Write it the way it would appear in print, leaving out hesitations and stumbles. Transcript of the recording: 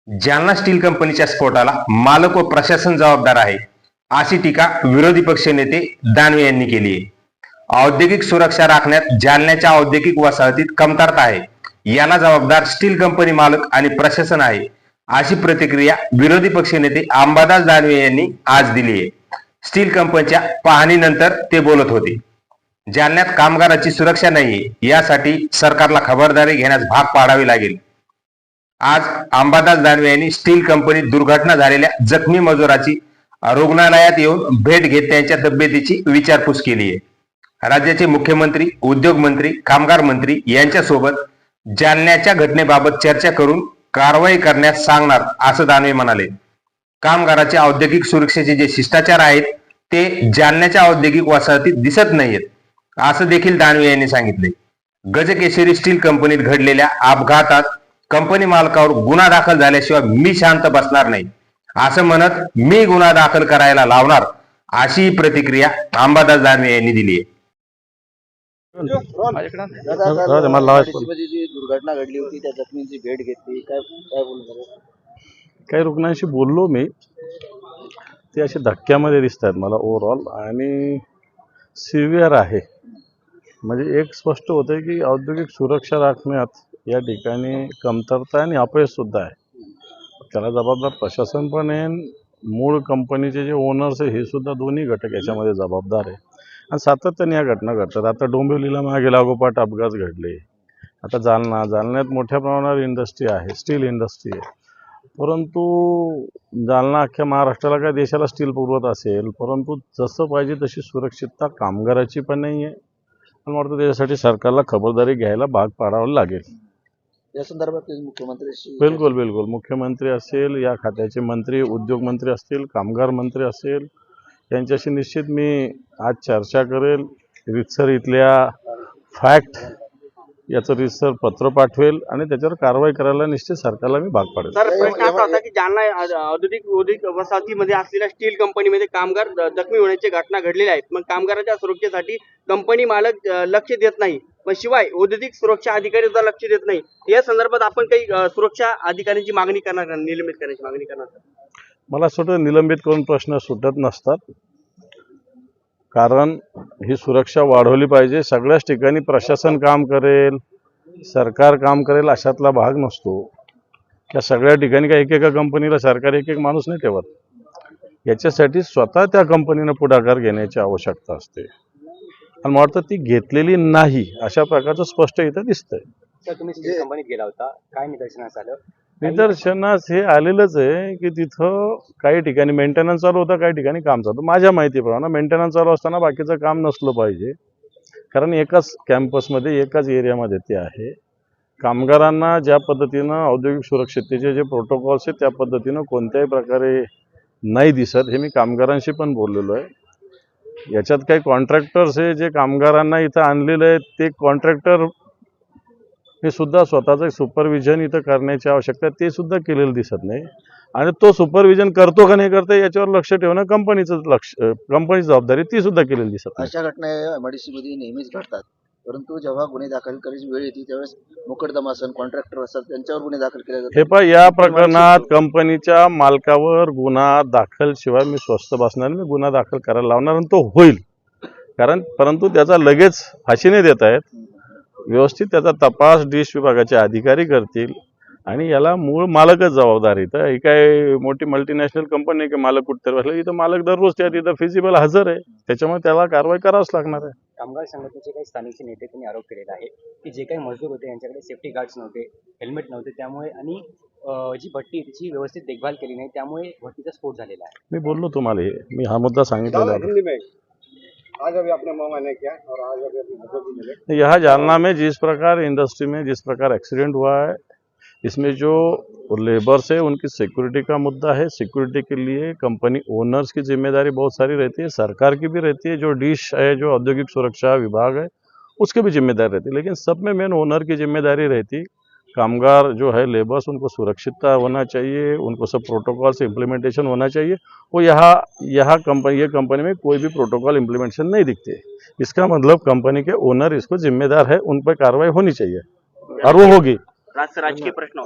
Jalna steel कंपनीच्या स्फोटाला मालक व प्रशासन जबाबदार आहे, अशी टीका विरोधी पक्षनेते दानवे यांनी केली आहे। औद्योगिक सुरक्षा राखण्यात जालन्याच्या औद्योगिक वसाहतीत कमतरता आहे, याला जबाबदार स्टील कंपनी मालक आणि प्रशासन आहे, अशी प्रतिक्रिया विरोधी पक्षनेते अंबादास दानवे यांनी आज दिली आहे। स्टील कंपनीच्या पाहणीनंतर ते बोलत होते। जालन्यात कामगाराची सुरक्षा नाहीये, यासाठी सरकारला खबरदारी घेण्यास भाग पाडावे लागेल। आज अंबादास दानवे यांनी स्टील कंपनीत दुर्घटना झालेल्या जखमी मजुराची रुग्णालयात येऊन भेट घेत त्यांच्या तब्येतीची विचारपूस केली आहे। राज्याचे मुख्यमंत्री, उद्योग मंत्री, कामगार मंत्री यांच्यासोबत जालन्याच्या घटनेबाबत चर्चा करून कारवाई करण्यास सांगणार, असं दानवे म्हणाले। कामगाराच्या औद्योगिक सुरक्षेचे जे शिष्टाचार आहेत ते जालन्याच्या औद्योगिक वसाहतीत दिसत नाहीयेत, असं देखील दानवे यांनी सांगितले। गजकेसरी स्टील कंपनीत घडलेल्या अपघातात कंपनी मालकावर गुन्हा दाखल झाल्याशिवाय मी शांत बसणार नाही, असं म्हणत मी गुन्हा दाखल करायला लावणार, अशी प्रतिक्रिया अंबादास दानवे यांनी दिली आहे। जी दुर्घटना घडली होती त्या जखमींची भेट घेतली, काय काय बोलू? काही रुग्णांशी बोललो मी, ते असे धक्क्यामध्ये दिसत आहेत मला ओव्हरऑल, आणि सिव्हिअर आहे। म्हणजे एक स्पष्ट होतं की औद्योगिक सुरक्षा राखण्यात या ठिकाणी कमतरता आणि अपयश सुद्धा आहे। त्याला जबाबदार प्रशासन पण आहे, मूळ कंपनीचे जे ओनर्स आहे हे सुद्धा, दोन्ही घटक याच्यामध्ये जबाबदार आहे। आणि सातत्याने या घटना घडतात। आता डोंबिवलीला मागे लागोपाठ अपघात घडले, आता जालन्यात मोठ्या प्रमाणावर इंडस्ट्री आहे, स्टील इंडस्ट्री आहे, परंतु जालना अख्ख्या महाराष्ट्राला काय देशाला स्टील पुरवत असेल, परंतु जसं पाहिजे तशी सुरक्षितता कामगाराची पण नाही आहे। आणि वाटतं त्याच्यासाठी सरकारला खबरदारी घ्यायला भाग पाडावं लागेल। या संदर्भात मुख्यमंत्र्यांशी बिलकुल मुख्यमंत्री असेल, या खात्याचे मंत्री, उद्योग मंत्री असतील, कामगार मंत्री असेल, यांच्याशी निश्चित मी आज चर्चा करेल। रितसर इथल्या फॅक्ट याचं रितसर पत्र पाठवेल आणि त्याच्यावर कारवाई करायला निश्चित सरकारला मी भाग पाडेल। सर, प्रश्न असा होता की जालना औद्योगिक वसाहतीमध्ये असलेल्या स्टील कंपनीमध्ये कामगार जखमी होण्याची घटना घडलेल्या आहेत। मग कामगारांच्या सुरक्षेसाठी कंपनी मालक लक्ष देत नाही, पण शिवाय औद्योगिक सुरक्षा अधिकारी सुद्धा लक्ष देत नाही। या संदर्भात आपण काही सुरक्षा अधिकाऱ्यांची मागणी करणार का, निलंबित करण्याची मागणी करणार? मला असं वाटतं निलंबित करून प्रश्न सुटत नसतात, कारण ही सुरक्षा वाढवली पाहिजे। सगळ्याच ठिकाणी प्रशासन काम करेल, सरकार काम करेल अशातला भाग नसतो। या सगळ्या ठिकाणी काय एकेका कंपनीला सरकार एक माणूस नाही ठेवत, याच्यासाठी स्वतः त्या कंपनीनं पुढाकार घेण्याची आवश्यकता असते, आणि मला वाटतं ती घेतलेली नाही, अशा प्रकारचं स्पष्ट इथं दिसतंय। सर, तुम्ही स्टील कंपनीत गेला होता, काय निदर्शनास आलं? निदर्शनास हे आलेलंच आहे की तिथं काही ठिकाणी मेंटेनन्स चालू होतं, काही ठिकाणी काम चालू होतं। माझ्या माहितीप्रमाणे मेंटेनन्स चालू असताना बाकीचं काम नसलं पाहिजे, कारण एकाच कॅम्पसमध्ये एकाच एरियामध्ये ते आहे। कामगारांना ज्या पद्धतीनं औद्योगिक सुरक्षिततेचे जे प्रोटोकॉल्स आहेत त्या पद्धतीनं कोणत्याही प्रकारे नाही दिसत, हे मी कामगारांशी पण बोललेलो आहे। याच्यात काही कॉन्ट्रॅक्टर्स आहे जे कामगारांना इथं आणलेलं आहे, ते कॉन्ट्रॅक्टर हे सुद्धा स्वतःचं सुपरविजन इथं करण्याची आवश्यकता ते सुद्धा केलेलं दिसत नाही, आणि तो सुपरविजन करतो का नाही करतो याच्यावर लक्ष ठेवणं कंपनीची जबाबदारी ती सुद्धा केलेली दिसत नाही। अशा घटना एमआयडीसी मध्ये नेहमीच घडतात, परंतु जेव्हा गुन्हे दाखल करायची वेळ येते त्यावेळेस मुकदमा असेल, कॉन्ट्रॅक्टर असेल, त्यांच्यावर गुन्हे दाखल केले जातात। हे पण या प्रकरणात कंपनीच्या मालकावर गुन्हा दाखल शिवाय मी स्वस्थ बसणार, मी गुन्हा दाखल करायला लावणार, आणि तो होईल। परंतु त्याचा लगेच फाशी नाही देत आहेत, व्यवस्थित त्याचा तपास डिश विभागाचे अधिकारी करतील, आणि याला मूळ मालकच जबाबदार आहे। तर ही काय मोठी मल्टीनॅशनल कंपनी की मालक कुठतरी बसला, इथं मालक दररोज त्या तिथं फिजिबल हजर आहे, त्याच्यामुळे त्याला कारवाई करावंच लागणार आहे। कामगार संघटनेचे काही स्थानिक नेते त्यांनी आरोप केलेला आहे की जे काही मजदूर होते यांच्याकडे सेफ्टी गार्ड्स नव्हते, हेल्मेट नव्हते, त्यामुळे आणि जी भट्टी त्याची व्यवस्थित देखभाल केली नाही, त्यामुळे भट्टीचा स्फोट झालेला आहे। मी बोललो तुम्हाला, मी हा मुद्दा सांगितलेला आहे। आज अभी आपने मांगा क्या और आज अभी यहाँ जालना में जिस प्रकार इंडस्ट्री में जिस प्रकार एक्सीडेंट हुआ है, इसमें जो लेबर्स है उनकी सिक्योरिटी का मुद्दा है। सिक्योरिटी के लिए कंपनी ओनर्स की जिम्मेदारी बहुत सारी रहती है, सरकार की भी रहती है, जो डिश है, जो औद्योगिक सुरक्षा विभाग है उसकी भी जिम्मेदारी रहती है, लेकिन सब में मेन ओनर की जिम्मेदारी रहती। कामगार जो है लेबर्स, उनको सुरक्षितता होना चाहिए, उनको सब प्रोटोकॉल से इम्प्लीमेंटेशन होना चाहिए। वो ये कंपनी में कोई भी प्रोटोकॉल इम्प्लीमेंटेशन नहीं दिखते। इसका मतलब कंपनी के ओनर इसको जिम्मेदार है, उन पर कार्रवाई होनी चाहिए और वो होगी। राजकीय प्रश्न